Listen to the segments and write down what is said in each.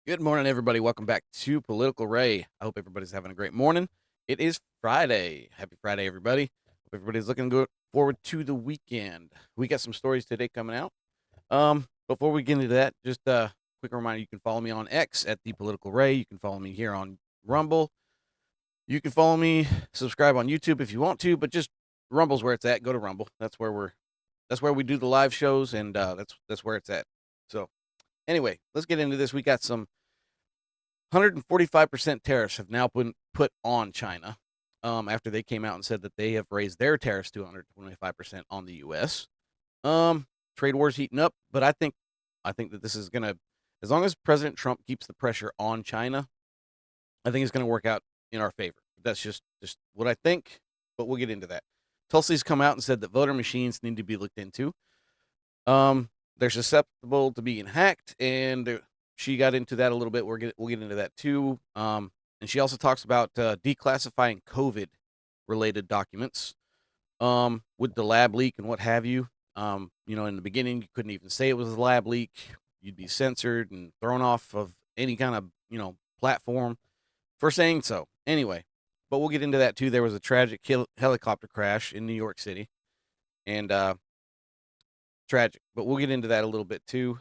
Good morning, everybody. Welcome back to Political Ray. I hope everybody's having a great morning. It is Friday. Happy Friday, everybody. Hope everybody's looking good forward to the weekend. We got some stories today coming out. Before we get into that, just a quick reminder: you can follow me on X at the Political Ray. You can follow me here on Rumble. You can follow me, subscribe on YouTube if you want to, but just Rumble's where it's at. Go to Rumble. That's where we do the live shows, and that's where it's at. So anyway, let's get into this. We got some 145% tariffs have now been put on China after they came out and said that they have raised their tariffs to 125% on the U.S. Trade wars heating up, but I think that this is gonna, as long as President Trump keeps the pressure on China, I think it's gonna work out in our favor. That's just what I think, but we'll get into that. Tulsi's come out and said that voter machines need to be looked into. They're susceptible to being hacked, and she got into that a little bit. We'll get into that too. And she also talks about declassifying COVID related documents with the lab leak and what have you. In the beginning, you couldn't even say it was a lab leak. You'd be censored and thrown off of any kind of platform for saying so. Anyway, but we'll get into that too. There was a tragic helicopter crash in New York City, and tragic. But we'll get into that a little bit too.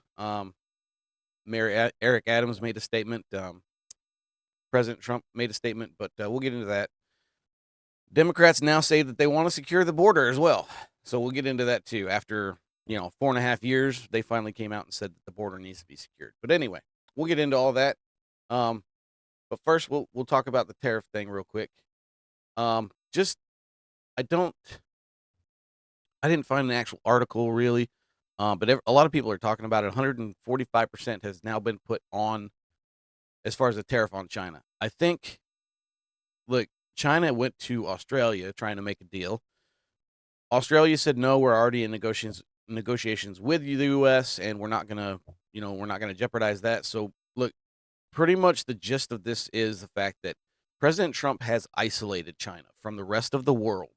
Eric Adams made a statement. President Trump made a statement, but we'll get into that. Democrats now say that they want to secure the border as well. So we'll get into that too. After 4.5 years, they finally came out and said that the border needs to be secured. But anyway, we'll get into all that. But first, we'll talk about the tariff thing real quick. Just I don't I didn't find an actual article really, but a lot of people are talking about it. 145% has now been put on as far as the tariff on China. I think, look, China went to Australia trying to make a deal. Australia said no, we're already in negotiations with the U.S. and we're not gonna jeopardize that. So look, pretty much the gist of this is the fact that President Trump has isolated China from the rest of the world,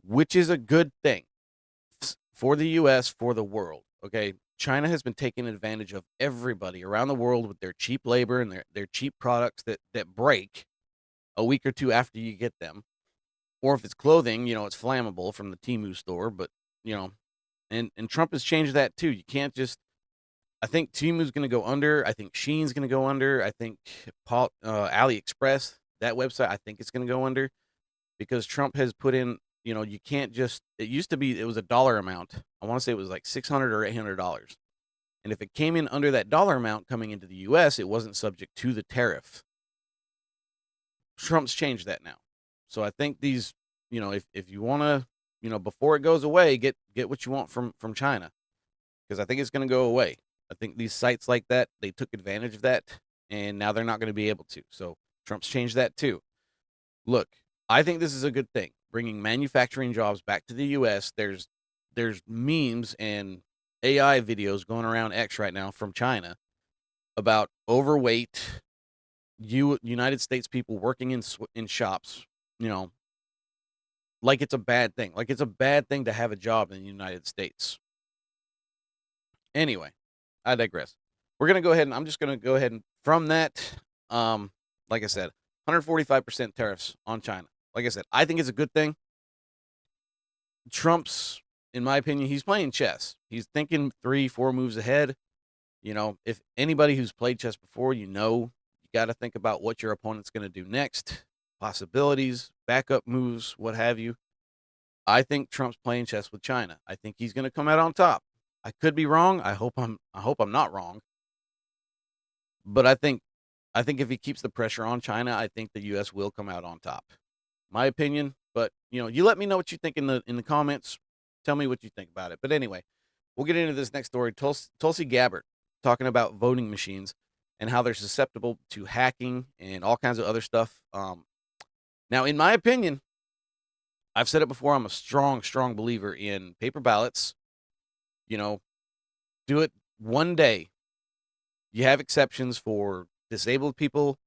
which is a good thing for the US, for the world. Okay. China has been taking advantage of everybody around the world with their cheap labor and their cheap products that break a week or two after you get them. Or if it's clothing, it's flammable from the Temu store. But, you know, and Trump has changed that too. You can't just, I think Temu's going to go under. I think Shein's going to go under. I think AliExpress, that website, I think it's going to go under because Trump has put in, you can't just, it used to be, it was a dollar amount. I want to say it was like $600 or $800. And if it came in under that dollar amount coming into the US, it wasn't subject to the tariff. Trump's changed that now. So I think these, if you want to, before it goes away, get what you want from China because I think it's going to go away. I think these sites like that, they took advantage of that and now they're not going to be able to. So Trump's changed that too. Look, I think this is a good thing, bringing manufacturing jobs back to the U.S. There's memes and AI videos going around X right now from China about overweight United States people working in shops, you know, like it's a bad thing. Like it's a bad thing to have a job in the United States. Anyway, I digress. We're gonna go ahead and I'm just gonna go ahead and from that, like I said, 145% tariffs on China. Like I said, I think it's a good thing. Trump's, in my opinion, he's playing chess. He's thinking 3, 4 moves ahead. If anybody who's played chess before, you got to think about what your opponent's going to do next, possibilities, backup moves, what have you. I think Trump's playing chess with China. I think he's going to come out on top. I could be wrong. I hope I'm not wrong. But I think if he keeps the pressure on China, I think the US will come out on top. My opinion, but you let me know what you think in the comments. Tell me what you think about it. But anyway, we'll get into this next story. Tulsi Gabbard talking about voting machines and how they're susceptible to hacking and all kinds of other stuff. Now, in my opinion, I've said it before. I'm a strong, strong believer in paper ballots. You know, do it one day. You have exceptions for disabled people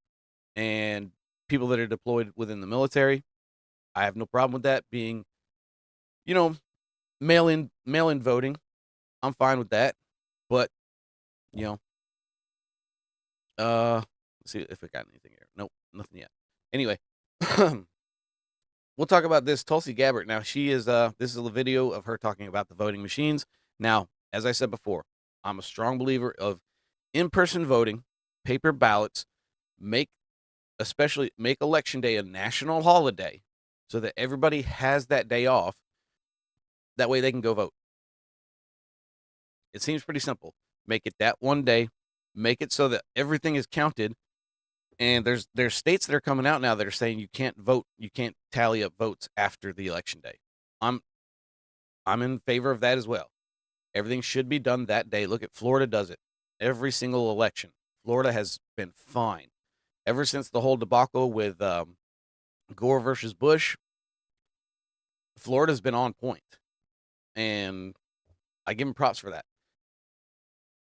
and people that are deployed within the military. I have no problem with that being, you know, mail in voting. I'm fine with that. But, you know, Let's see if I got anything here. Nope, nothing yet. Anyway, we'll talk about this Tulsi Gabbard. Now, she is this is a video of her talking about the voting machines. Now, as I said before, I'm a strong believer of in-person voting, paper ballots, make make election day a national holiday so that everybody has that day off. That way they can go vote. It seems pretty simple. Make it that one day, make it so that everything is counted. And there's states that are coming out now that are saying you can't vote, you can't tally up votes after the election day. I'm in favor of that as well. Everything should be done that day. Look at Florida does it. Every single election. Florida has been fine. Ever since the whole debacle with Gore versus Bush, Florida's been on point. And I give them props for that.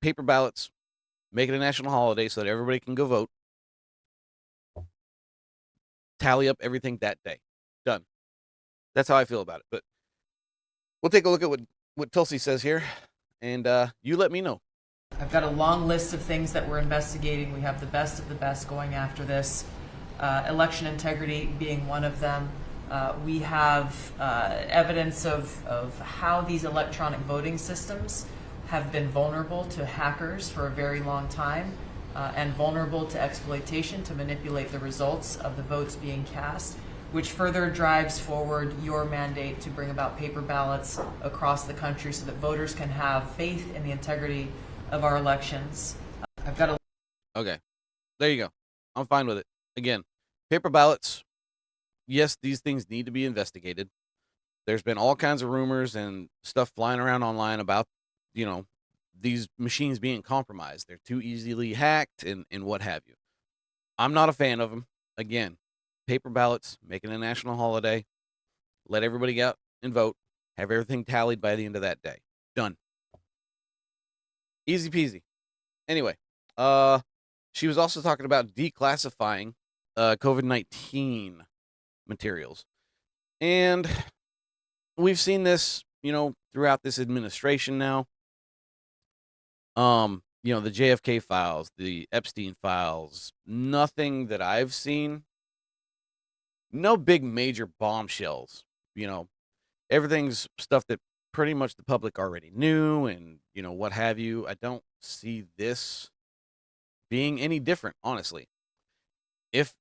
Paper ballots, make it a national holiday so that everybody can go vote. Tally up everything that day. Done. That's how I feel about it. But we'll take a look at what Tulsi says here, and you let me know. I've got a long list of things that we're investigating. We have the best of the best going after this. Election integrity being one of them. We have evidence of how these electronic voting systems have been vulnerable to hackers for a very long time and vulnerable to exploitation to manipulate the results of the votes being cast, which further drives forward your mandate to bring about paper ballots across the country so that voters can have faith in the integrity of our elections. I've got a... Okay, there you go. I'm fine with it. Again, paper ballots, yes, these things need to be investigated. There's been all kinds of rumors and stuff flying around online about, these machines being compromised. They're too easily hacked and what have you. I'm not a fan of them. Again, paper ballots, make it a national holiday, let everybody get out and vote, have everything tallied by the end of that day. Done. Easy peasy. Anyway, she was also talking about declassifying COVID-19 materials. And we've seen this, throughout this administration now. The JFK files, the Epstein files, nothing that I've seen. No big major bombshells. Everything's stuff that pretty much the public already knew and, what have you. I don't see this being any different, honestly. If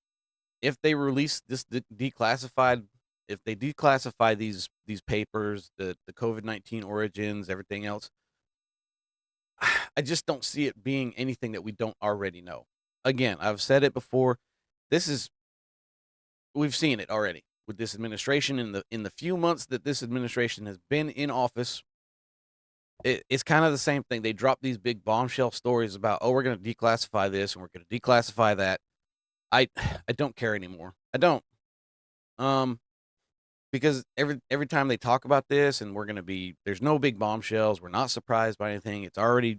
they release this declassified, if they declassify these papers, the COVID-19 origins, everything else, I just don't see it being anything that we don't already know. Again, I've said it before. We've seen it already with this administration in the few months that this administration has been in office. It's kind of the same thing. They drop these big bombshell stories about, we're going to declassify this and we're going to declassify that. I don't care anymore. I don't. Because every time they talk about this and there's no big bombshells. We're not surprised by anything. It's already,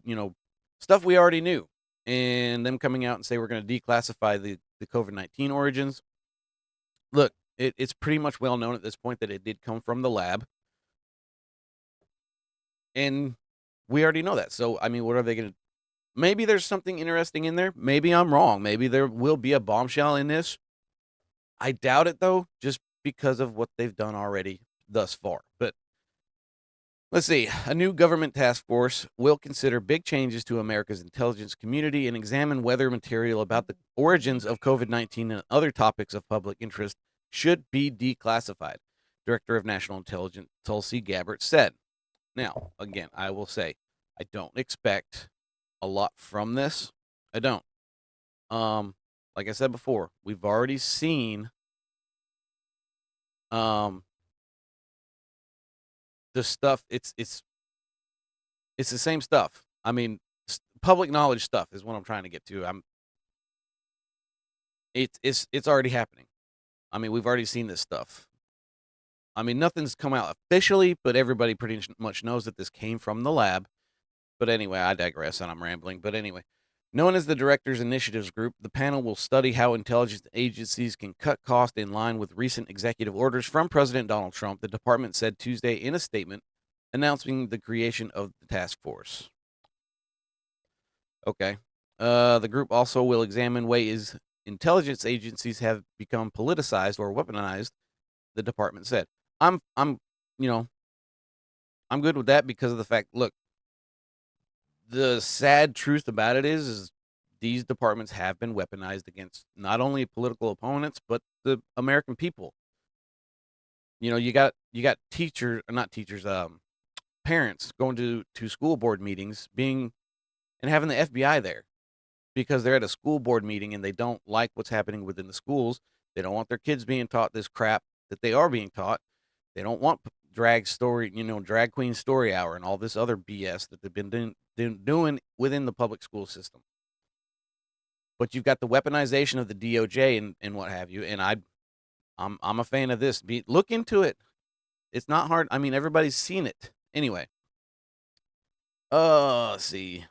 stuff we already knew. And them coming out and say we're going to declassify the COVID-19 origins. Look, it's pretty much well known at this point that it did come from the lab. And we already know that. So, what are they going to... Maybe there's something interesting in there. Maybe I'm wrong. Maybe there will be a bombshell in this. I doubt it, though, just because of what they've done already thus far. But let's see. A new government task force will consider big changes to America's intelligence community and examine whether material about the origins of COVID-19 and other topics of public interest should be declassified, Director of National Intelligence Tulsi Gabbard said. Now, again, I will say, I don't expect a lot from this. I don't. Like I said before, we've already seen the stuff. It's the same stuff. Public knowledge stuff is what I'm trying to get to. It's already happening. We've already seen this stuff. Nothing's come out officially, but everybody pretty much knows that this came from the lab. But anyway, I digress and I'm rambling. But anyway, known as the Directors Initiatives Group, the panel will study how intelligence agencies can cut costs in line with recent executive orders from President Donald Trump, the department said Tuesday in a statement announcing the creation of the task force. Okay. The group also will examine ways intelligence agencies have become politicized or weaponized, the department said. I'm you know, I'm good with that because of the fact, look, the sad truth about it is these departments have been weaponized against not only political opponents but the American people. You got teachers, not teachers, parents going to school board meetings being and having the FBI there because they're at a school board meeting and they don't like what's happening within the schools. They don't want their kids being taught this crap that they are being taught. They don't want drag queen story hour and all this other BS that they've been doing within the public school system. But you've got the weaponization of the DOJ and what have you, and I'm a fan of this. Look into it. It's not hard. I mean, everybody's seen it anyway. Let's see.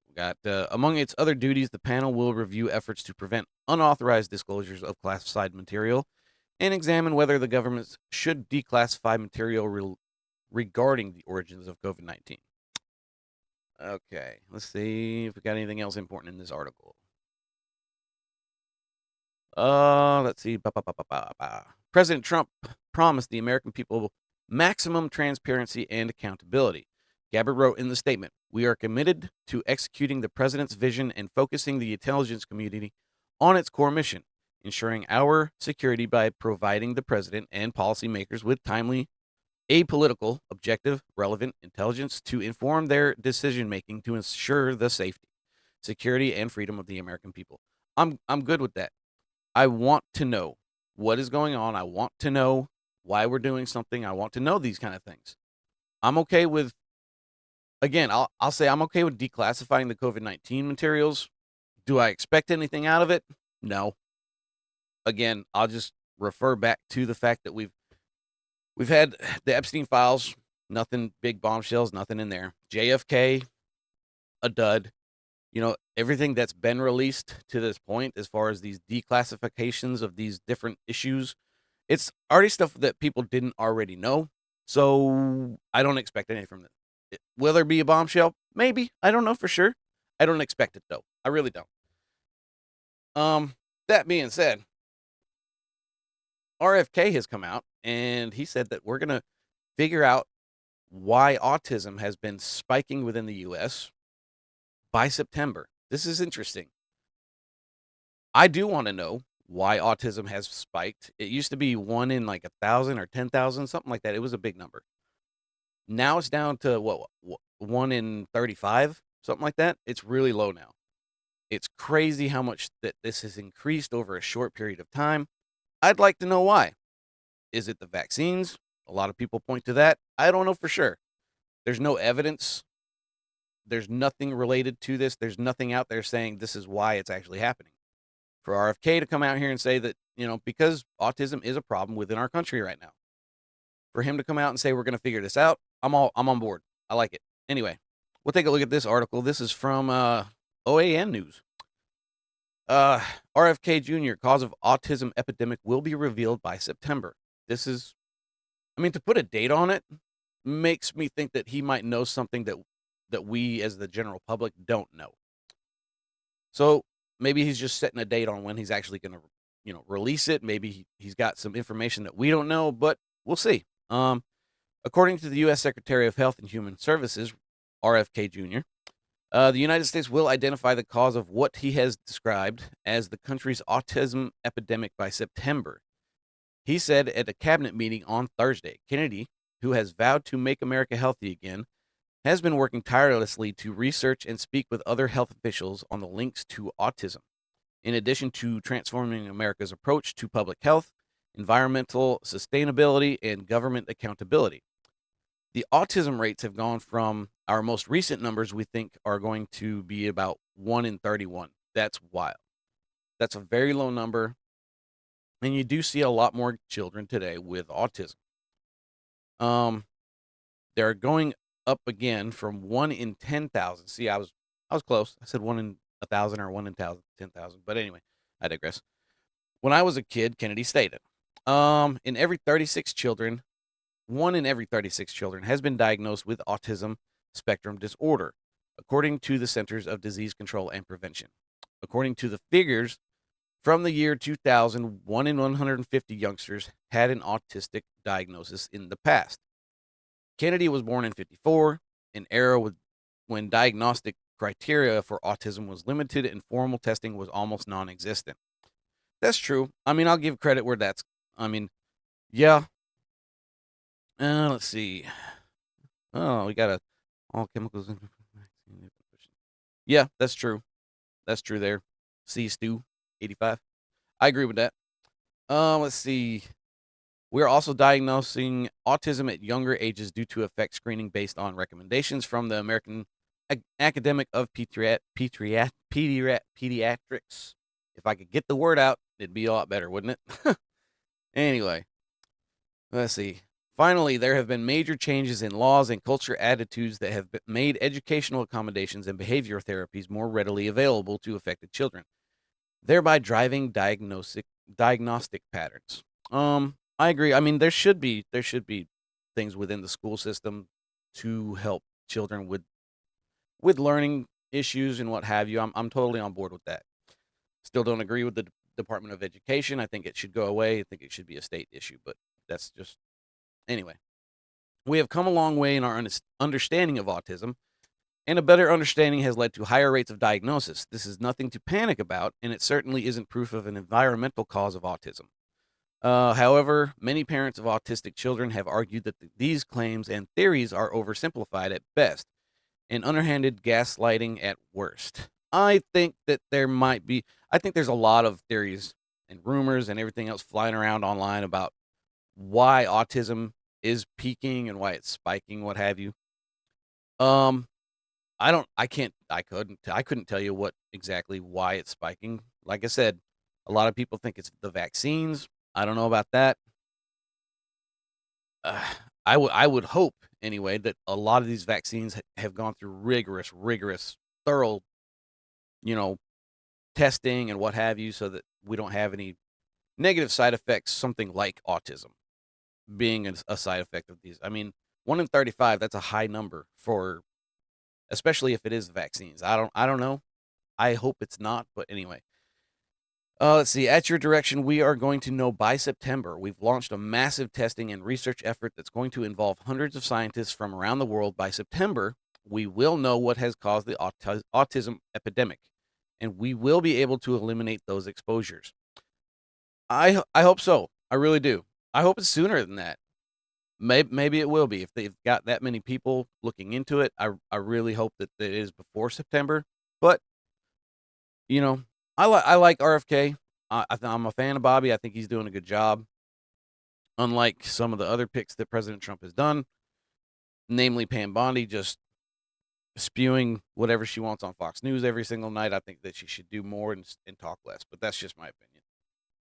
We got among its other duties, the panel will review efforts to prevent unauthorized disclosures of classified material and examine whether the government should declassify material regarding the origins of COVID-19. Okay, let's see if we got anything else important in this article. Let's see. President Trump promised the American people maximum transparency and accountability. Gabbard wrote in the statement, "We are committed to executing the president's vision and focusing the intelligence community on its core mission, ensuring our security by providing the president and policymakers with timely, apolitical, objective, relevant intelligence to inform their decision making to ensure the safety, security, and freedom of the American people." I'm good with that. I want to know what is going on. I want to know why we're doing something. I want to know these kind of things. I'm okay with, again, I'll say I'm okay with declassifying the COVID-19 materials. Do I expect anything out of it? No. Again, I'll just refer back to the fact that we've had the Epstein files, nothing big bombshells, nothing in there. JFK, a dud. Everything that's been released to this point as far as these declassifications of these different issues, it's already stuff that people didn't already know. So I don't expect anything from it. Will there be a bombshell? Maybe. I don't know for sure. I don't expect it though. I really don't. That being said, RFK has come out and he said that we're gonna figure out why autism has been spiking within the US by September. This is interesting. I do want to know why autism has spiked. It used to be 1 in like 1,000 or 10,000, something like that. It was a big number. Now it's down to what 1 in 35, something like that. It's really low now. It's crazy how much that this has increased over a short period of time. I'd like to know why. Is it the vaccines? A lot of people point to that. I don't know for sure. There's no evidence. There's nothing related to this. There's nothing out there saying this is why it's actually happening. For RFK to come out here and say that, because autism is a problem within our country right now, for him to come out and say we're going to figure this out, I'm on board. I like it. Anyway, we'll take a look at this article. This is from OAN News. RFK Jr. cause of autism epidemic will be revealed by September. This is, to put a date on it makes me think that he might know something that we as the general public don't know. So maybe he's just setting a date on when he's actually going to, release it. Maybe he's got some information that we don't know, but we'll see. According to the U.S. Secretary of Health and Human Services, RFK Jr., the United States will identify the cause of what he has described as the country's autism epidemic by September. He said at a cabinet meeting on Thursday, Kennedy, who has vowed to make America healthy again, has been working tirelessly to research and speak with other health officials on the links to autism, in addition to transforming America's approach to public health, environmental sustainability, and government accountability. The autism rates have gone from our most recent numbers we think are going to be about 1 in 31. That's wild. That's a very low number. And you do see a lot more children today with autism. They're going up again from 1 in 10,000. See, I was close. I said 1 in 1,000 or 1 in 10,000. But anyway, I digress. When I was a kid, Kennedy stated, in every 36 children, 1 in every 36 children has been diagnosed with autism spectrum disorder, according to the Centers of Disease Control and Prevention. According to the figures from the year 2000, 1 in 150 youngsters had an autistic diagnosis in the past. Kennedy was born in 54, an era when diagnostic criteria for autism was limited and formal testing was almost non existent. That's true. I mean, I'll give credit where that's, I mean, yeah. Let's see. Oh, we got a all chemicals. Yeah, that's true. That's true there. C Stu 85. I agree with that. Let's see. We're also diagnosing autism at younger ages due to effect screening based on recommendations from the American Academic of Pediatrics. If I could get the word out, it'd be a lot better, wouldn't it? Anyway, let's see. Finally, there have been major changes in laws and culture attitudes that have made educational accommodations and behavior therapies more readily available to affected children, thereby driving diagnostic patterns. I agree. I mean, there should be things within the school system to help children with learning issues and what have you. I'm totally on board with that. Still don't agree with the Department of Education. I think it should go away. I think it should be a state issue, but that's just anyway. We have come a long way in our understanding of autism, and a better understanding has led to higher rates of diagnosis. This is nothing to panic about, and it certainly isn't proof of an environmental cause of autism. However, many parents of autistic children have argued that these claims and theories are oversimplified at best and underhanded gaslighting at worst. I think that I think there's a lot of theories and rumors and everything else flying around online about why autism is peaking and why it's spiking, what have you. Um, I couldn't tell you what exactly why it's spiking. Like I said, a lot of people think it's the vaccines. I don't know about that. Uh, I would hope anyway that a lot of these vaccines have gone through rigorous, thorough, you know, testing and what have you, so that we don't have any negative side effects. Something like autism being a side effect of these. I mean, 1 in 35. That's a high number for, especially if it is vaccines. I don't know. I hope it's not, but anyway. Let's see. At your direction, we are going to know by September. We've launched a massive testing and research effort that's going to involve hundreds of scientists from around the world. By September, we will know what has caused the autism epidemic, and we will be able to eliminate those exposures. I hope so. I really do. I hope it's sooner than that. Maybe it will be if they've got that many people looking into it. I really hope that it is before September. But you know, I like RFK. I'm a fan of Bobby. I think he's doing a good job. Unlike some of the other picks that President Trump has done, namely Pam Bondi just spewing whatever she wants on Fox News every single night. I think that she should do more and talk less. But that's just my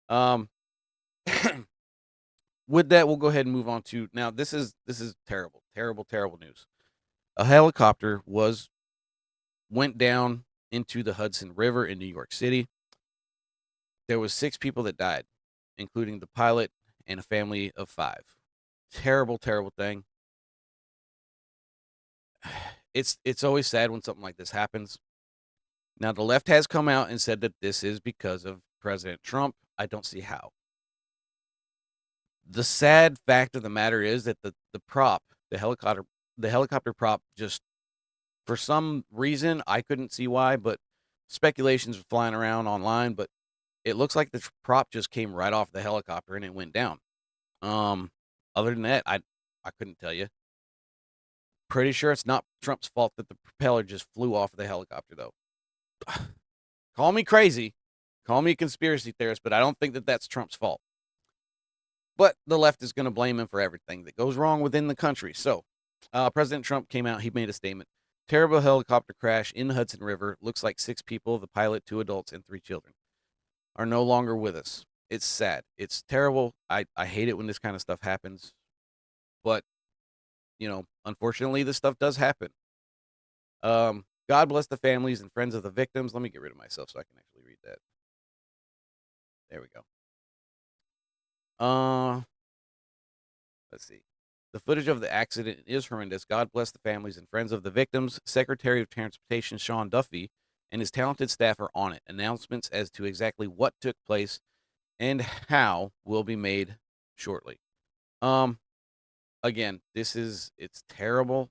opinion. With that, we'll go ahead and move on to now. This is terrible, terrible, terrible news. A helicopter went down into the Hudson River in New York City. There was 6 people that died, including the pilot and a family of 5. Terrible, terrible thing. It's always sad when something like this happens. Now the left has come out and said that this is because of President Trump. I don't see how. The sad fact of the matter is that the prop, the helicopter prop just, for some reason I couldn't see why, but speculations are flying around online, but it looks like the prop just came right off the helicopter and it went down. Um, Other than that, I couldn't tell you. Pretty sure it's not Trump's fault that the propeller just flew off of the helicopter, though. Call me crazy, call me a conspiracy theorist, but I don't think that that's Trump's fault. But the left is going to blame him for everything that goes wrong within the country. So, President Trump came out. He made a statement. Terrible helicopter crash in the Hudson River. Looks like 6 people, the pilot, 2 adults, and 3 children, are no longer with us. It's sad. It's terrible. I hate it when this kind of stuff happens. But, unfortunately, this stuff does happen. God bless the families and friends of the victims. Let me get rid of myself so I can actually read that. There we go. Uh, let's see. The footage of the accident is horrendous. God bless the families and friends of the victims. Secretary of Transportation Sean Duffy and his talented staff are on it. Announcements as to exactly what took place and how will be made shortly. Um, Again, it's terrible.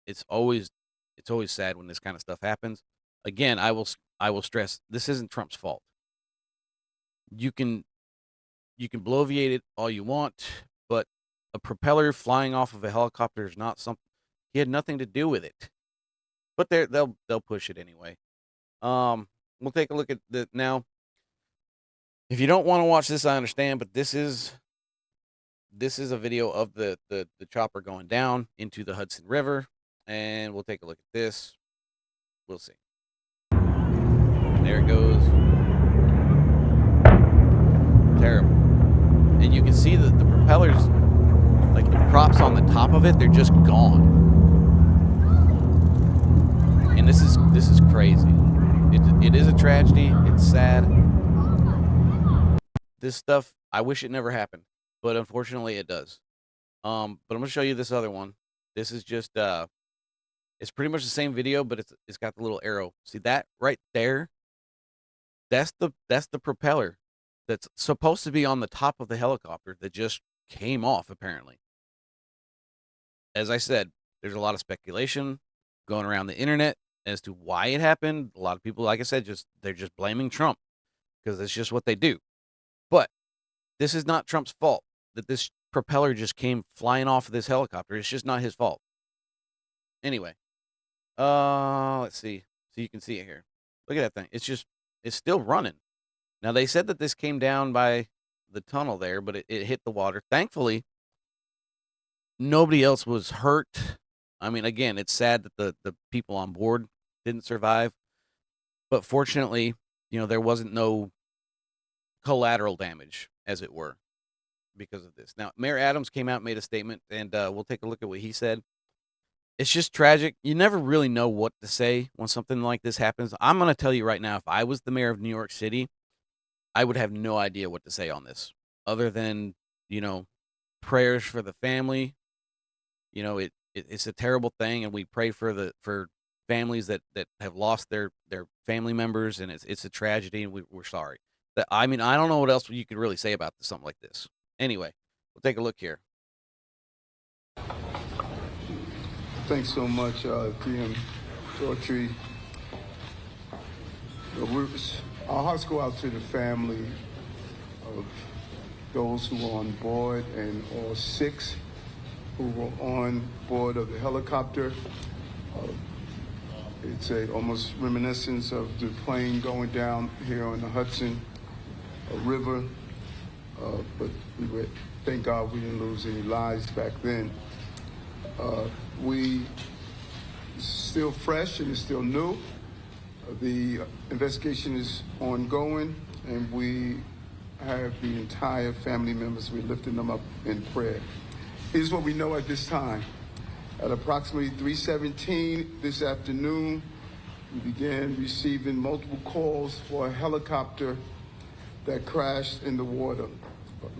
It's always it's always sad when this kind of stuff happens. Again, I will stress this isn't Trump's fault. You can bloviate it all you want, but a propeller flying off of a helicopter is not something he had nothing to do with it. But they'll push it anyway. We'll take a look at the now. If you don't want to watch this, I understand, but this is a video of the chopper going down into the Hudson River, and we'll take a look at this. We'll see. There it goes. Terrible. And you can see that the propellers, like the props on the top of it, they're just gone. And this is crazy. It is a tragedy. It's sad. This stuff, I wish it never happened, but unfortunately it does. But I'm gonna show you this other one. This is just it's pretty much the same video, but it's got the little arrow. See that right there? That's the propeller that's supposed to be on the top of the helicopter that just came off, apparently. As I said, there's a lot of speculation going around the internet as to why it happened. A lot of people, like I said, they're just blaming Trump because it's just what they do. But this is not Trump's fault that this propeller just came flying off of this helicopter. It's just not his fault. Anyway, let's see. So you can see it here. Look at that thing. It's still running. Now they said that this came down by the tunnel there, but it hit the water. Thankfully, nobody else was hurt. I mean, again, it's sad that the people on board didn't survive, but fortunately, there wasn't no collateral damage, as it were, because of this. Now, Mayor Adams came out and made a statement, and we'll take a look at what he said. It's just tragic. You never really know what to say when something like this happens. I'm going to tell you right now, if I was the mayor of New York City, I would have no idea what to say on this other than, prayers for the family. It's a terrible thing, and we pray for families that have lost their family members, and it's a tragedy, and we're sorry. I mean, I don't know what else you could really say about something like this. Anyway, we'll take a look here. Thanks so much, DM Daughtry. Our hearts go out to the family of those who were on board and all 6 who were on board of the helicopter. It's almost reminiscence of the plane going down here on the Hudson River, but thank God we didn't lose any lives back then. We still fresh and it's still new. The investigation is ongoing, and we have the entire family members. We're lifting them up in prayer. Here's what we know at this time. At approximately 3:17 this afternoon, we began receiving multiple calls for a helicopter that crashed in the water.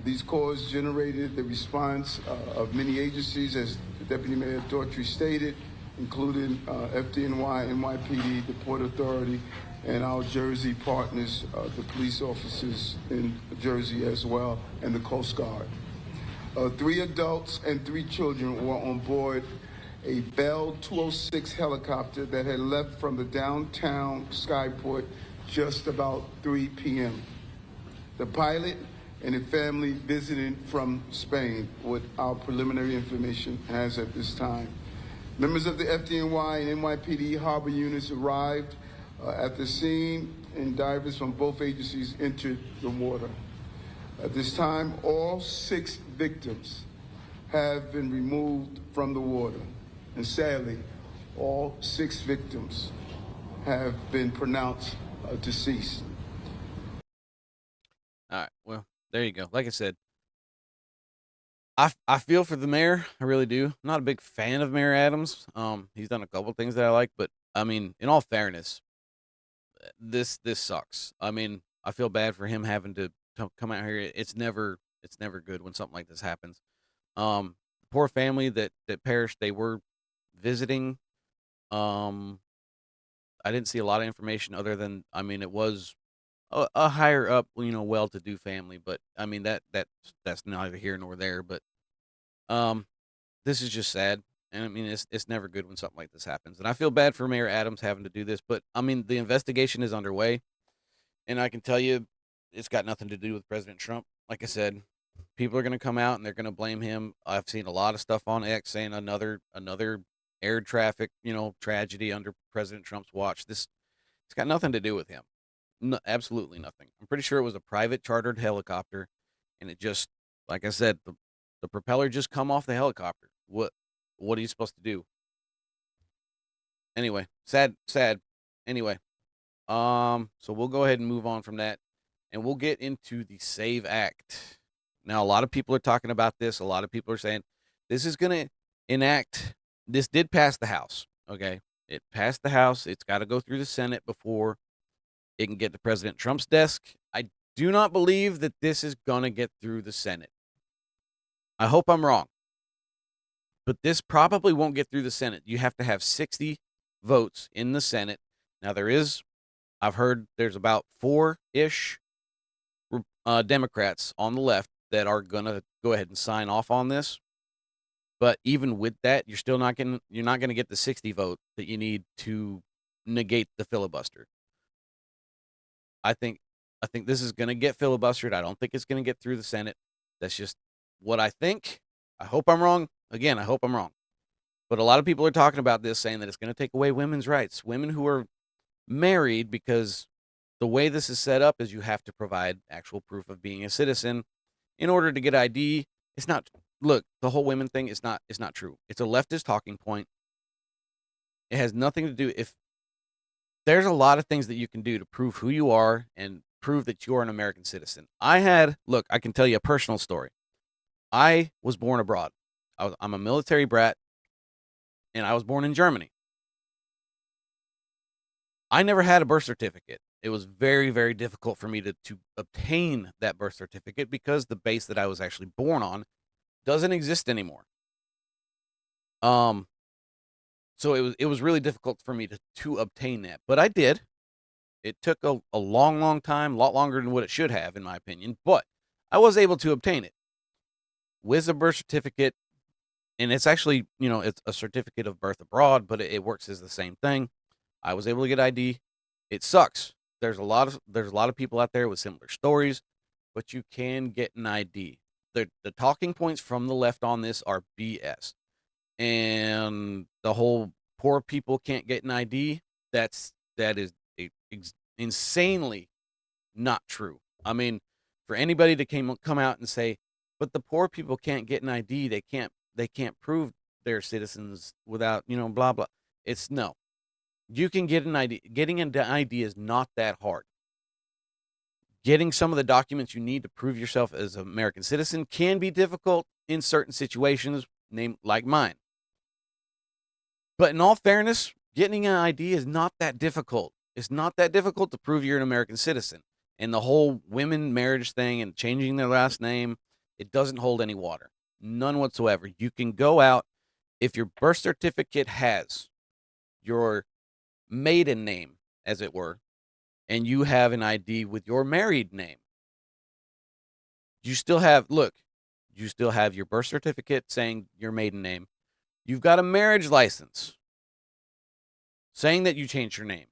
These calls generated the response of many agencies, as Deputy Mayor Daughtry stated, including FDNY, NYPD, the Port Authority, and our Jersey partners, the police officers in Jersey as well, and the Coast Guard. 3 adults and 3 children were on board a Bell 206 helicopter that had left from the downtown Skyport just about 3 p.m. The pilot and a family visiting from Spain, what our preliminary information has at this time. Members of the FDNY and NYPD harbor units arrived at the scene, and divers from both agencies entered the water. At this time, all 6 victims have been removed from the water. And sadly, all 6 victims have been pronounced deceased. All right, well, there you go. Like I said, I feel for the mayor. I really do. I'm not a big fan of Mayor Adams. He's done a couple things that I like, but I mean, in all fairness, this sucks. I mean, I feel bad for him having to come out here. It's never good when something like this happens. The poor family that perished, they were visiting. Um, I didn't see a lot of information other than, I mean, it was a higher up, well-to-do family, but I mean that's neither here nor there. But um, this is just sad, and I mean it's never good when something like this happens. And I feel bad for Mayor Adams having to do this, but I mean the investigation is underway, and I can tell you, it's got nothing to do with President Trump. Like I said, people are going to come out and they're going to blame him. I've seen a lot of stuff on X saying another air traffic, tragedy under President Trump's watch. It's got nothing to do with him. No, absolutely nothing. I'm pretty sure it was a private chartered helicopter, and it just, like I said, the propeller just come off the helicopter. What are you supposed to do? Anyway, sad. Anyway, so we'll go ahead and move on from that, and we'll get into the Save Act. Now, a lot of people are talking about this. A lot of people are saying this is going to enact. This did pass the House. Okay, it passed the House. It's got to go through the Senate before it can get to President Trump's desk. I do not believe that this is going to get through the Senate. I hope I'm wrong. But this probably won't get through the Senate. You have to have 60 votes in the Senate. Now, I've heard there's about 4-ish Democrats on the left that are going to go ahead and sign off on this. But even with that, you're not going to get the 60 vote that you need to negate the filibuster. I think this is going to get filibustered. I don't think it's going to get through the Senate. That's just what I think. I hope I'm wrong. Again, I hope I'm wrong. But a lot of people are talking about this, saying that it's going to take away women's rights. Women who are married, because the way this is set up is you have to provide actual proof of being a citizen in order to get ID. It's not, look, the whole women thing is not true. It's a leftist talking point. It has nothing to do, if there's a lot of things that you can do to prove who you are and prove that you're an American citizen. I can tell you a personal story. I was born abroad. I'm a military brat, and I was born in Germany. I never had a birth certificate. It was very, very difficult for me to obtain that birth certificate because the base that I was actually born on doesn't exist anymore. So it was really difficult for me to obtain that, but I did. It took a long, long time, a lot longer than what it should have, in my opinion, but I was able to obtain it with a birth certificate. And it's actually, it's a certificate of birth abroad, but it works as the same thing. I was able to get ID. It sucks. There's a lot of people out there with similar stories, but you can get an ID. The talking points from the left on this are BS. And the whole poor people can't get an ID, that is insanely not true. I mean, for anybody to come out and say, but the poor people can't get an ID, they can't prove they're citizens without, blah, blah. It's no. You can get an ID. Getting an ID is not that hard. Getting some of the documents you need to prove yourself as an American citizen can be difficult in certain situations, like mine. But in all fairness, getting an ID is not that difficult. It's not that difficult to prove you're an American citizen. And the whole women marriage thing and changing their last name, it doesn't hold any water. None whatsoever. You can go out, if your birth certificate has your maiden name, as it were, and you have an ID with your married name, you still have your birth certificate saying your maiden name. You've got a marriage license saying that you changed your name.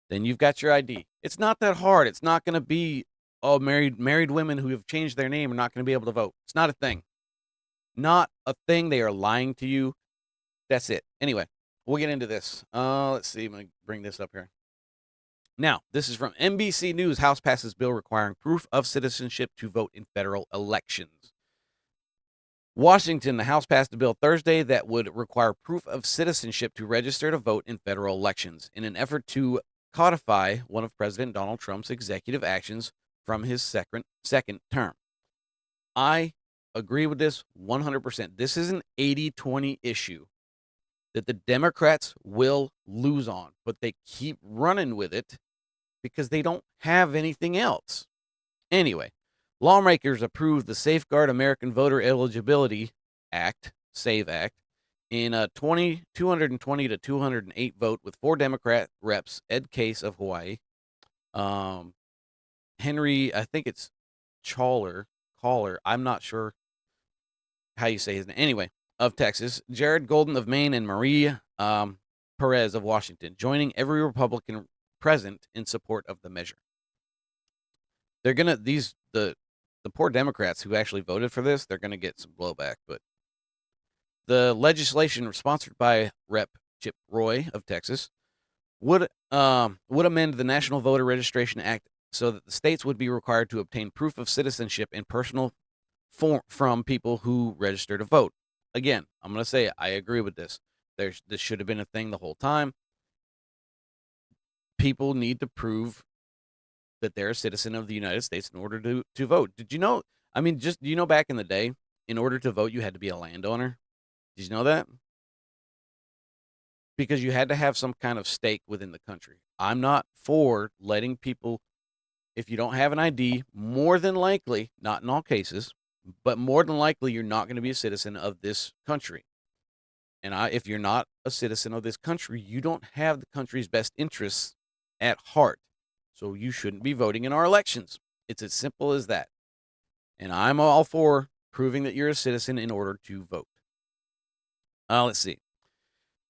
Then you've got your ID. It's not that hard. It's not going to be, married women who have changed their name are not going to be able to vote. It's not a thing. Not a thing. They are lying to you. That's it. Anyway, we'll get into this. Let's see. I'm going to bring this up here. Now, this is from NBC News. House passes bill requiring proof of citizenship to vote in federal elections. Washington, the House passed a bill Thursday that would require proof of citizenship to register to vote in federal elections in an effort to codify one of President Donald Trump's executive actions from his second term. I agree with this 100%. This is an 80-20 issue that the Democrats will lose on, but they keep running with it because they don't have anything else. Anyway, lawmakers approved the Safeguard American Voter Eligibility Act, SAVE Act, in a 220 to 208 vote with 4 Democrat reps, Ed Case of Hawaii, Henry, I think it's Caller, I'm not sure how you say his name. Anyway, of Texas, Jared Golden of Maine, and Marie Perez of Washington, joining every Republican present in support of the measure. They're gonna the poor Democrats who actually voted for this, they're gonna get some blowback. But the legislation sponsored by Rep. Chip Roy of Texas would amend the National Voter Registration Act so that the states would be required to obtain proof of citizenship in personal form from people who register to vote. Again, I'm going to say I agree with this. This should have been a thing the whole time. People need to prove that they're a citizen of the United States in order to vote. Did you know? I mean, do you know back in the day, in order to vote, you had to be a landowner? Did you know that? Because you had to have some kind of stake within the country. I'm not for letting people, if you don't have an ID, more than likely, not in all cases, but more than likely, you're not going to be a citizen of this country. And if you're not a citizen of this country, you don't have the country's best interests at heart. So you shouldn't be voting in our elections. It's as simple as that. And I'm all for proving that you're a citizen in order to vote. Let's see.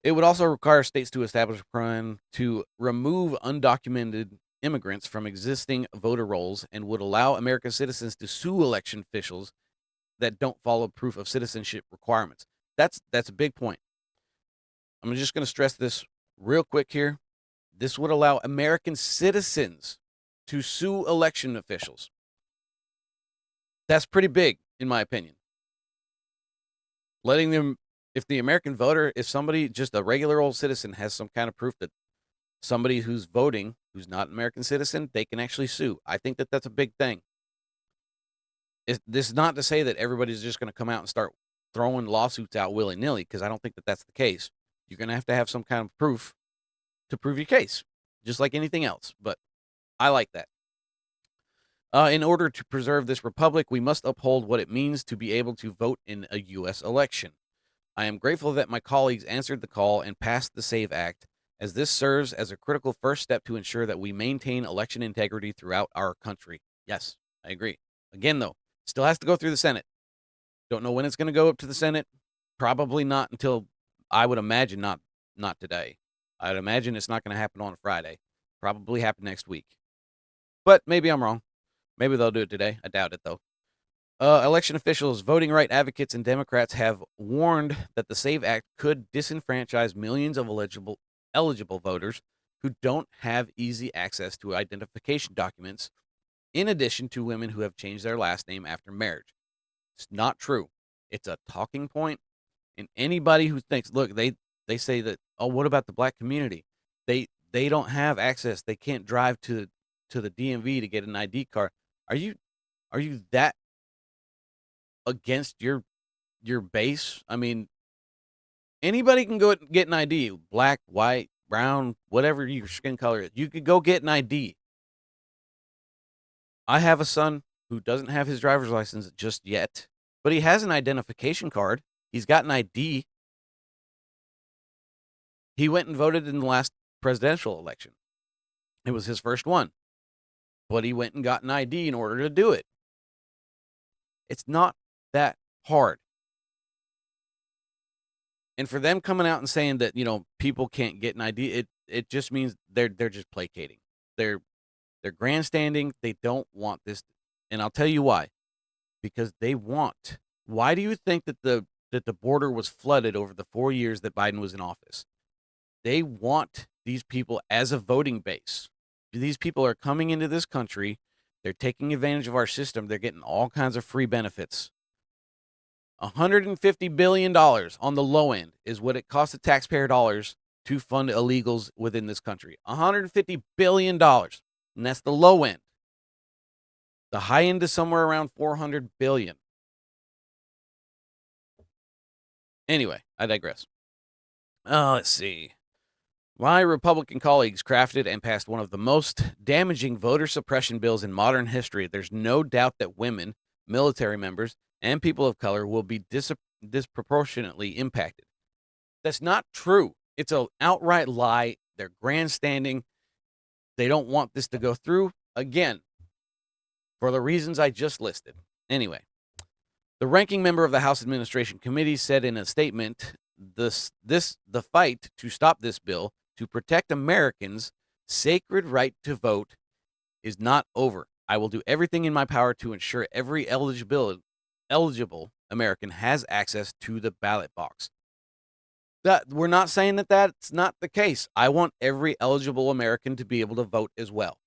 It would also require states to establish a plan to remove undocumented immigrants from existing voter rolls and would allow American citizens to sue election officials that don't follow proof of citizenship requirements. That's a big point. I'm just going to stress this real quick here. This would allow American citizens to sue election officials. That's pretty big, in my opinion. Letting them, if the American voter, if somebody, just a regular old citizen, has some kind of proof that somebody who's voting, who's not an American citizen, they can actually sue. I think that that's a big thing. This is not to say that everybody's just going to come out and start throwing lawsuits out willy-nilly, because I don't think that that's the case. You're going to have some kind of proof to prove your case, just like anything else. But I like that. In order to preserve this republic, we must uphold what it means to be able to vote in a U.S. election. I am grateful that my colleagues answered the call and passed the SAVE Act, as this serves as a critical first step to ensure that we maintain election integrity throughout our country. Yes, I agree. Again, though, still has to go through the Senate. Don't know when it's going to go up to the Senate. Probably not until, I would imagine, not today. I'd imagine it's not going to happen on Friday. Probably happen next week. But maybe I'm wrong. Maybe they'll do it today. I doubt it, though. Election officials, voting right advocates, and Democrats have warned that the SAVE Act could disenfranchise millions of eligible voters who don't have easy access to identification documents, in addition to women who have changed their last name after marriage. It's not true. It's a talking point, and anybody who thinks, look, they say that, oh, what about the black community? They don't have access. They can't drive to the DMV to get an ID card. Are you that against your base? I mean, anybody can go get an ID, black, white, brown, whatever your skin color is. You could go get an ID. I have a son who doesn't have his driver's license just yet, but he has an identification card. He's got an ID. He went and voted in the last presidential election. It was his first one, but he went and got an ID in order to do it. It's not that hard. And for them coming out and saying that, people can't get an ID, it just means they're just placating. They're grandstanding. They don't want this. And I'll tell you why. Because they want. Why do you think that the border was flooded over the 4 years that Biden was in office? They want these people as a voting base. These people are coming into this country. They're taking advantage of our system. They're getting all kinds of free benefits. $150 billion on the low end is what it costs the taxpayer dollars to fund illegals within this country. $150 billion. And that's the low end. The high end is somewhere around $400 billion. Anyway, I digress. Let's see. My Republican colleagues crafted and passed one of the most damaging voter suppression bills in modern history. There's no doubt that women, military members, and people of color will be disproportionately impacted. That's not true. It's an outright lie. They're grandstanding. They don't want this to go through. Again, for the reasons I just listed. Anyway, the ranking member of the House Administration Committee said in a statement, the fight to stop this bill to protect Americans' sacred right to vote is not over. I will do everything in my power to ensure every eligible American has access to the ballot box. That we're not saying that that's not the case. I want every eligible American to be able to vote as well.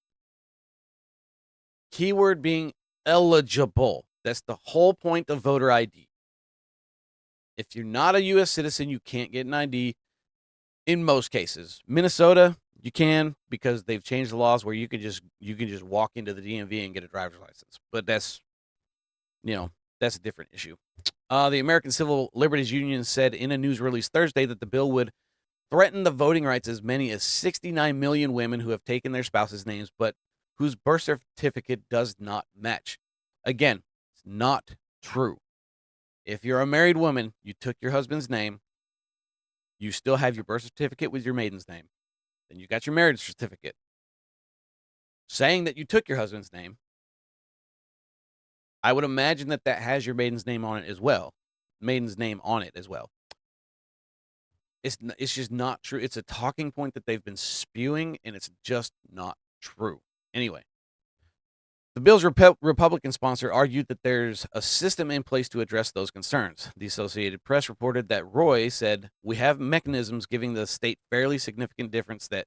Keyword being eligible. That's the whole point of voter ID. If you're not a U.S. citizen, you can't get an ID in most cases. Minnesota, you can, because they've changed the laws where you can just walk into the DMV and get a driver's license. But that's a different issue. The American Civil Liberties Union said in a news release Thursday that the bill would threaten the voting rights as many as 69 million women who have taken their spouses' names but whose birth certificate does not match. Again, it's not true. If you're a married woman, you took your husband's name, you still have your birth certificate with your maiden's name, then you got your marriage certificate saying that you took your husband's name. I would imagine that has your maiden's name on it as well. It's just not true. It's a talking point that they've been spewing, and it's just not true. Anyway, the bill's Republican sponsor argued that there's a system in place to address those concerns. The Associated Press reported that Roy said, "We have mechanisms giving the state fairly significant difference that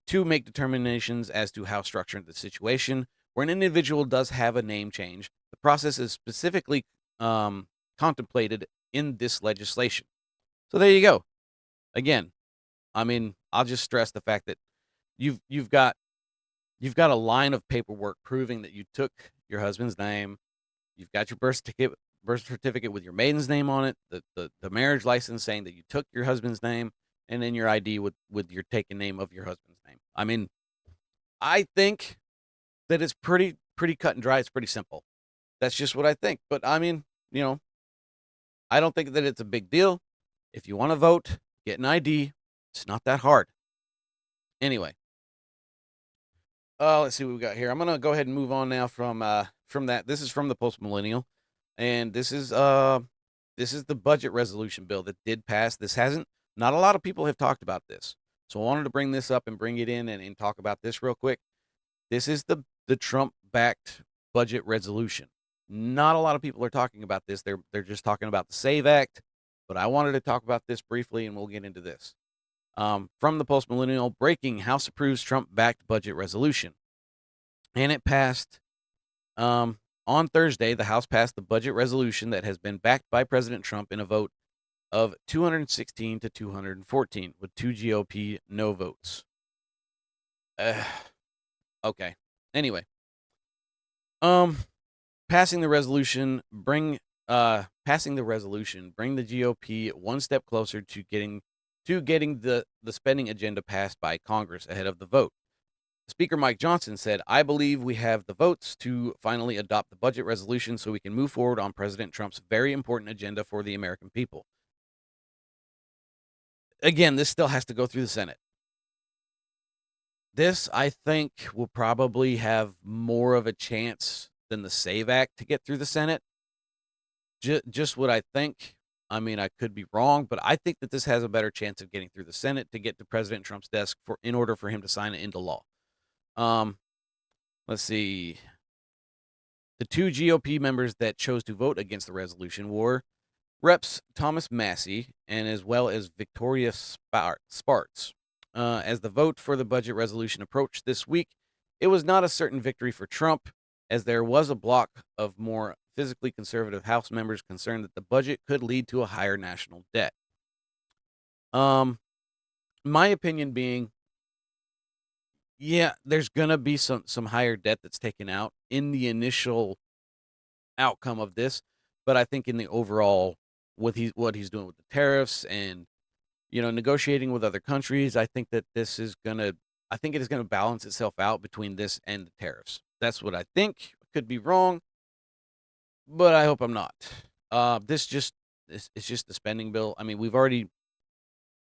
to make determinations as to how structured the situation where an individual does have a name change. The process is specifically contemplated in this legislation." So there you go. Again, I mean, I'll just stress the fact that you've got a line of paperwork proving that you took your husband's name. You've got your birth certificate with your maiden's name on it, the marriage license saying that you took your husband's name, and then your ID with your taken name of your husband's name. I mean, I think that it's pretty cut and dry. It's pretty simple. That's just what I think. But I mean, I don't think that it's a big deal. If you want to vote, get an ID. It's not that hard. Anyway, let's see what we got here. I'm gonna go ahead and move on now from that. This is from the Post Millennial, and this is the budget resolution bill that did pass. Not a lot of people have talked about this, so I wanted to bring this up and bring it in and talk about this real quick. This is the Trump-backed budget resolution. Not a lot of people are talking about this. They're just talking about the SAVE Act, but I wanted to talk about this briefly, and we'll get into this. From the Post Millennial, breaking: House approves Trump-backed budget resolution. And it passed on Thursday. The House passed the budget resolution that has been backed by President Trump in a vote of 216 to 214, with 2 GOP no votes. Okay. Anyway, passing the resolution bring the GOP one step closer to getting the spending agenda passed by Congress ahead of the vote. Speaker Mike Johnson said, "I believe we have the votes to finally adopt the budget resolution so we can move forward on President Trump's very important agenda for the American people." Again, this still has to go through the Senate. This, I think, will probably have more of a chance than the SAVE Act to get through the Senate. Just what I think. I mean, I could be wrong, but I think that this has a better chance of getting through the Senate to get to President Trump's desk in order for him to sign it into law. Let's see. The 2 GOP members that chose to vote against the resolution were Reps Thomas Massey and as well as Victoria Spartz. As the vote for the budget resolution approached this week, it was not a certain victory for Trump, as there was a block of more physically conservative House members concerned that the budget could lead to a higher national debt. My opinion being, yeah, there's gonna be some higher debt that's taken out in the initial outcome of this, but I think in the overall, what he's doing with the tariffs and negotiating with other countries, I think that it is gonna balance itself out between this and the tariffs. That's what I think. Could be wrong, but I hope I'm not. This just it's just the spending bill. I mean, we've already.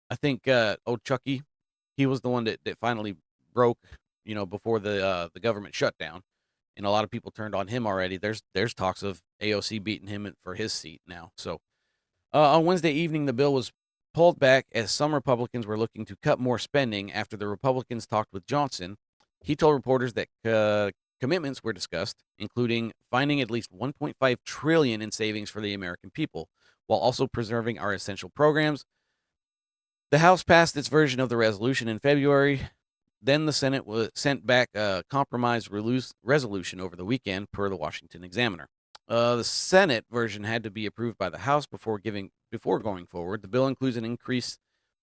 I think old Chucky, he was the one that finally broke. Before the government shutdown, and a lot of people turned on him already. There's talks of AOC beating him for his seat now. So on Wednesday evening, the bill was pulled back as some Republicans were looking to cut more spending after the Republicans talked with Johnson. He told reporters that commitments were discussed, including finding at least 1.5 trillion in savings for the American people, while also preserving our essential programs. The House passed its version of the resolution in February. Then the Senate sent back a compromise resolution over the weekend, per the Washington Examiner. The Senate version had to be approved by the House before going forward. The bill includes an increase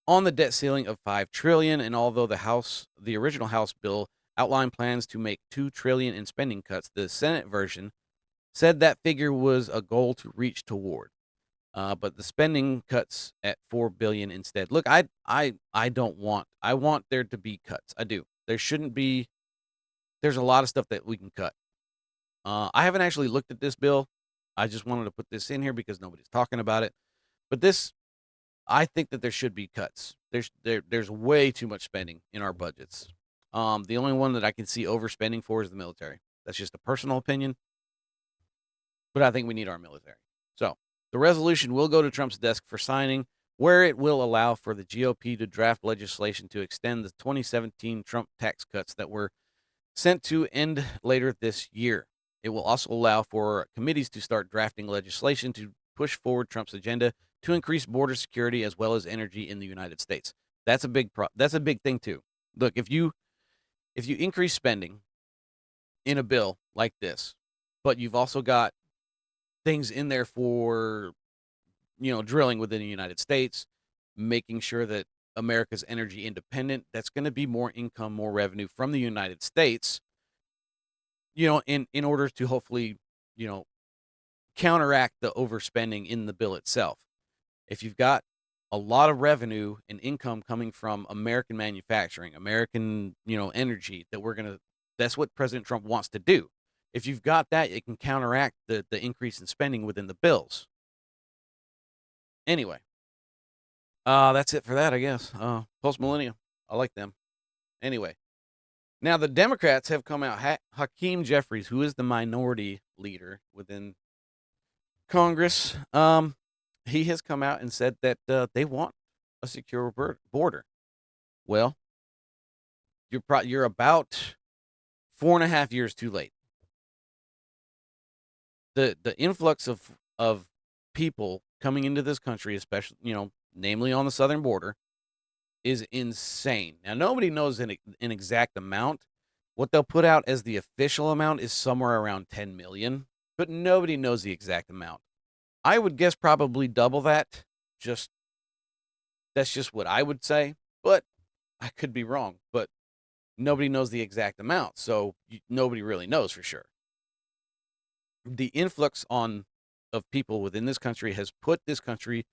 on the debt ceiling of $5 trillion, and although the original House bill outlined plans to make $2 trillion in spending cuts, the Senate version said that figure was a goal to reach toward. But the spending cuts at $4 billion instead. Look, I want there to be cuts. I do. There shouldn't be. There's a lot of stuff that we can cut. I haven't actually looked at this bill. I just wanted to put this in here because nobody's talking about it. But I think that there should be cuts. There's way too much spending in our budgets. The only one that I can see overspending for is the military. That's just a personal opinion. But I think we need our military. So the resolution will go to Trump's desk for signing, where it will allow for the GOP to draft legislation to extend the 2017 Trump tax cuts that were sent to end later this year. It will also allow for committees to start drafting legislation to push forward Trump's agenda to increase border security as well as energy in the United States. That's a big thing too. Look, if you increase spending in a bill like this, but you've also got things in there for drilling within the United States, making sure that America's energy independent, that's going to be more income, more revenue from the United States, in order to hopefully, counteract the overspending in the bill itself. If you've got a lot of revenue and income coming from American manufacturing, American, energy, that's what President Trump wants to do. If you've got that, it can counteract the increase in spending within the bills. Anyway, that's it for that, I guess. Post millennium, I like them. Anyway, now the Democrats have come out. Hakeem Jefferies, who is the minority leader within Congress, he has come out and said that they want a secure border. Well, you're about 4.5 years too late. The influx of people coming into this country, especially, namely on the southern border, is insane. Now, nobody knows an exact amount. What they'll put out as the official amount is somewhere around 10 million, but nobody knows the exact amount. I would guess probably double that. That's just what I would say, but I could be wrong. But nobody knows the exact amount, so nobody really knows for sure. The influx of people within this country has put this country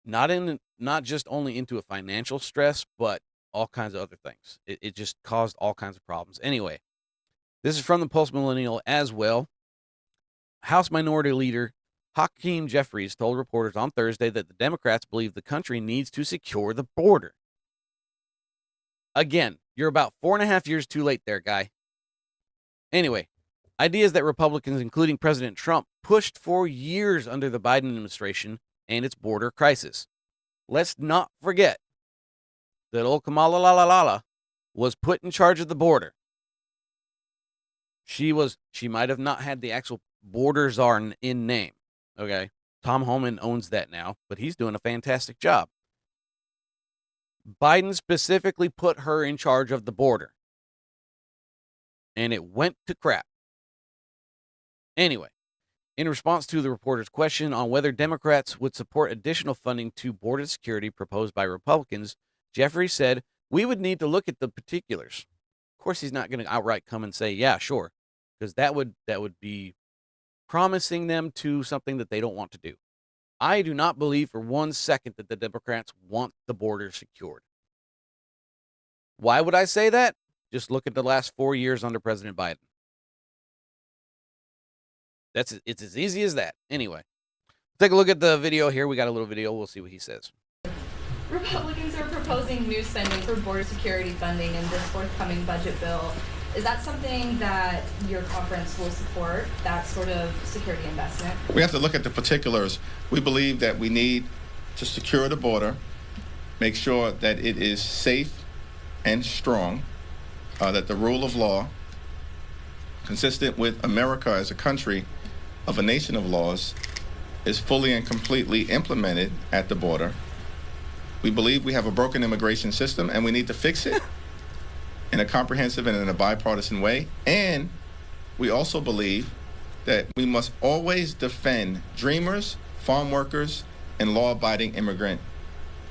not just only into a financial stress, but all kinds of other things. It just caused all kinds of problems. Anyway, this is from the Post Millennial as well. House Minority Leader Hakeem Jefferies told reporters on Thursday that the Democrats believe the country needs to secure the border. Again, you're about 4.5 years too late there, guy. Anyway, ideas that Republicans, including President Trump, pushed for years under the Biden administration and its border crisis. Let's not forget that old Kamala was put in charge of the border. She might have not had the actual border czar in name. Okay. Tom Homan owns that now, but he's doing a fantastic job. Biden specifically put her in charge of the border. And it went to crap. Anyway, in response to the reporter's question on whether Democrats would support additional funding to border security proposed by Republicans, Jeffrey said, "We would need to look at the particulars." Of course, he's not going to outright come and say, "Yeah, sure," because that would be promising them to something that they don't want to do. I do not believe for 1 second that the Democrats want the border secured. Why would I say that? Just look at the last 4 years under President Biden. It's as easy as that. Anyway, Take a look at the video here. We got a little video. We'll see what he says. Republicans are proposing new spending for border security funding in this forthcoming budget bill. Is that something that your conference will support, that sort of security investment? We have to look at the particulars. We believe that we need to secure the border, make sure that it is safe and strong, that the rule of law, consistent with America as a country of a nation of laws, is fully and completely implemented at the border. We believe we have a broken immigration system and we need to fix it in a comprehensive and in a bipartisan way. And we also believe that we must always defend dreamers, farm workers, and law-abiding immigrant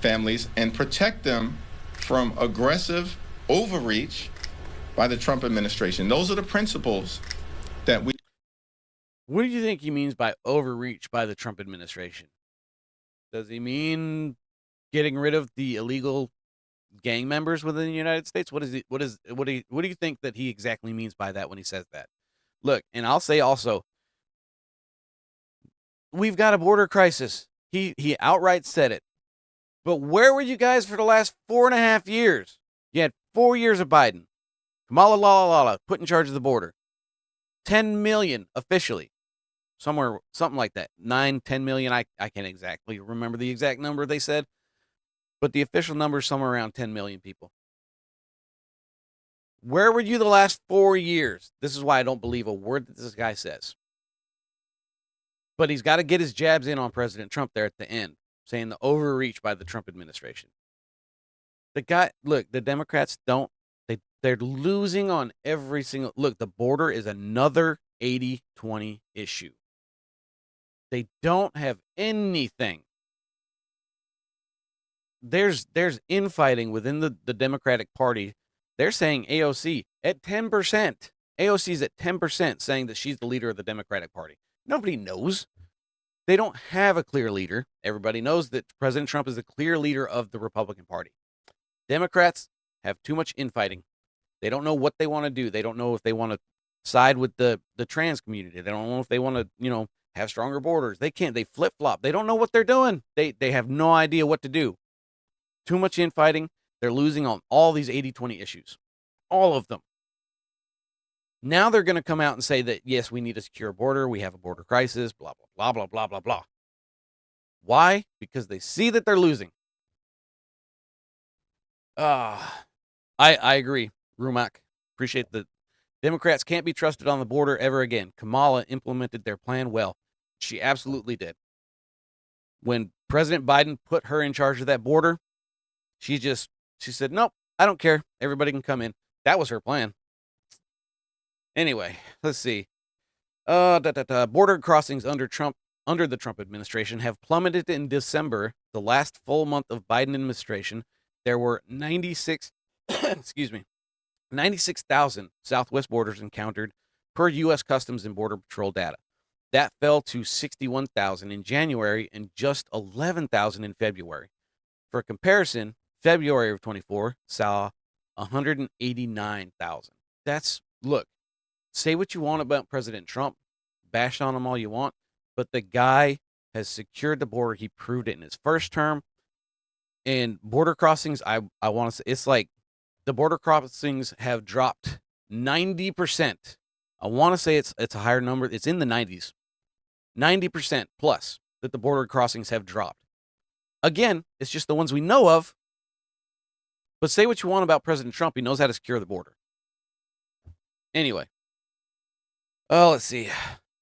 families and protect them from aggressive overreach by the Trump administration. Those are the principles that we... What do you think he means by overreach by the Trump administration? Does he mean getting rid of the illegal gang members within the United States? What do you think that he exactly means by that when he says that? Look, and I'll say also, we've got a border crisis. He outright said it. But where were you guys for the last 4.5 years? You had 4 years of Biden. Kamala put in charge of the border. 10 million officially. Somewhere, something like that. 9-10 million. I can't exactly remember the exact number they said. But the official number is somewhere around 10 million people. Where were you the last 4 years? This is why I don't believe a word that this guy says. But he's got to get his jabs in on President Trump there at the end, saying the overreach by the Trump administration. The guy, look, the Democrats they're losing on every single, look, the border is another 80-20 issue. They don't have anything. There's infighting within the Democratic Party. They're saying AOC at 10%. AOC's at 10% saying that she's the leader of the Democratic Party. Nobody knows. They don't have a clear leader. Everybody knows that President Trump is the clear leader of the Republican Party. Democrats have too much infighting. They don't know what they want to do. They don't know if they want to side with the trans community. They don't know if they want to, have stronger borders. They can't. They flip-flop. They don't know what they're doing. They have no idea what to do. Too much infighting. They're losing on all these 80-20 issues. All of them. Now they're going to come out and say that, yes, we need a secure border. We have a border crisis, blah, blah, blah, blah, blah, blah, blah. Why? Because they see that they're losing. I agree, Rumak. Appreciate the Democrats can't be trusted on the border ever again. Kamala implemented their plan well. She absolutely did. When President Biden put her in charge of that border, she said, nope, I don't care. Everybody can come in. That was her plan. Anyway, let's see. Border crossings under the Trump administration have plummeted in December, the last full month of Biden administration. There were 96,000 Southwest borders encountered per U.S. Customs and Border Patrol data. That fell to 61,000 in January and just 11,000 in February. For comparison, February of 24 saw 189,000. Look, say what you want about President Trump, bash on him all you want, but the guy has secured the border. He proved it in his first term. And border crossings, I want to say, it's like the border crossings have dropped 90%. I want to say it's a higher number. It's in the 90s. 90% plus that the border crossings have dropped. Again, it's just the ones we know of. But say what you want about President Trump. He knows how to secure the border. Anyway. Let's see.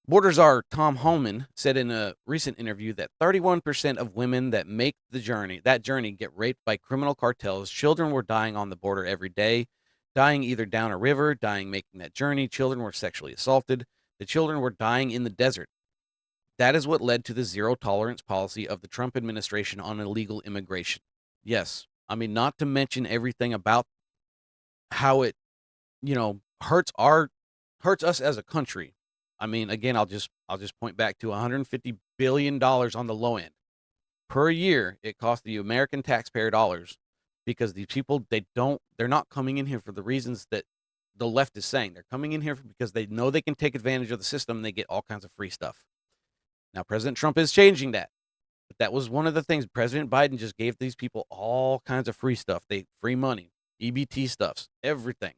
Border czar Tom Homan said in a recent interview that 31% of women that make that journey get raped by criminal cartels. Children were dying on the border every day, dying either down a river, dying making that journey. Children were sexually assaulted. The children were dying in the desert. That is what led to the zero tolerance policy of the Trump administration on illegal immigration. Yes. I mean, not to mention everything about how it, hurts us as a country. I mean, again, I'll just point back to $150 billion on the low end per year. It costs the American taxpayer dollars because these people, they're not coming in here for the reasons that the left is saying. They're coming in here because they know they can take advantage of the system and they get all kinds of free stuff. Now, President Trump is changing that. But that was one of the things. President Biden just gave these people all kinds of free stuff. Free money, EBT stuffs, everything.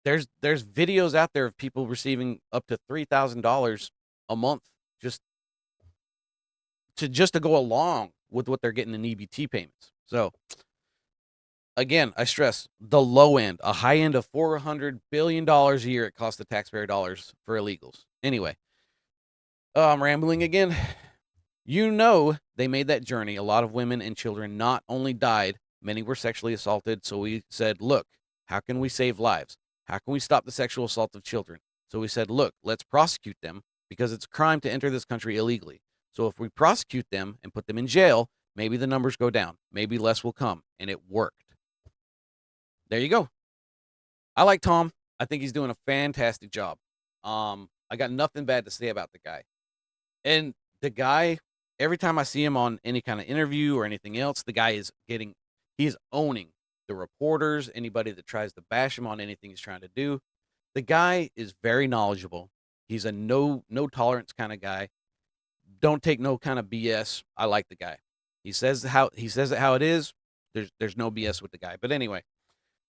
There's videos out there of people receiving up to $3,000 a month just to go along with what they're getting in EBT payments. So again, I stress the low end, a high end of $400 billion a year. It costs the taxpayer dollars for illegals. Anyway, I'm rambling again. You know, they made that journey. A lot of women and children not only died, many were sexually assaulted. So we said, look, how can we save lives? How can we stop the sexual assault of children? So we said, look, let's prosecute them because it's a crime to enter this country illegally. So if we prosecute them and put them in jail, maybe the numbers go down. Maybe less will come. And it worked. There you go. I like Tom. I think he's doing a fantastic job. I got nothing bad to say about the guy. And the guy, every time I see him on any kind of interview or anything else, the guy he's owning the reporters, anybody that tries to bash him on anything he's trying to do. The guy is very knowledgeable. He's a no tolerance kind of guy. Don't take no kind of BS. I like the guy. He says it how it is. There's no BS with the guy. But anyway,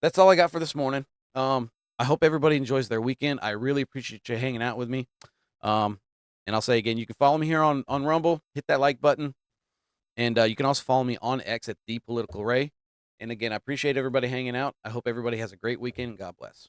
that's all I got for this morning. I hope everybody enjoys their weekend. I really appreciate you hanging out with me. And I'll say again, you can follow me here on Rumble. Hit that like button. And you can also follow me on X at ThePoliticalRay. And again, I appreciate everybody hanging out. I hope everybody has a great weekend. God bless.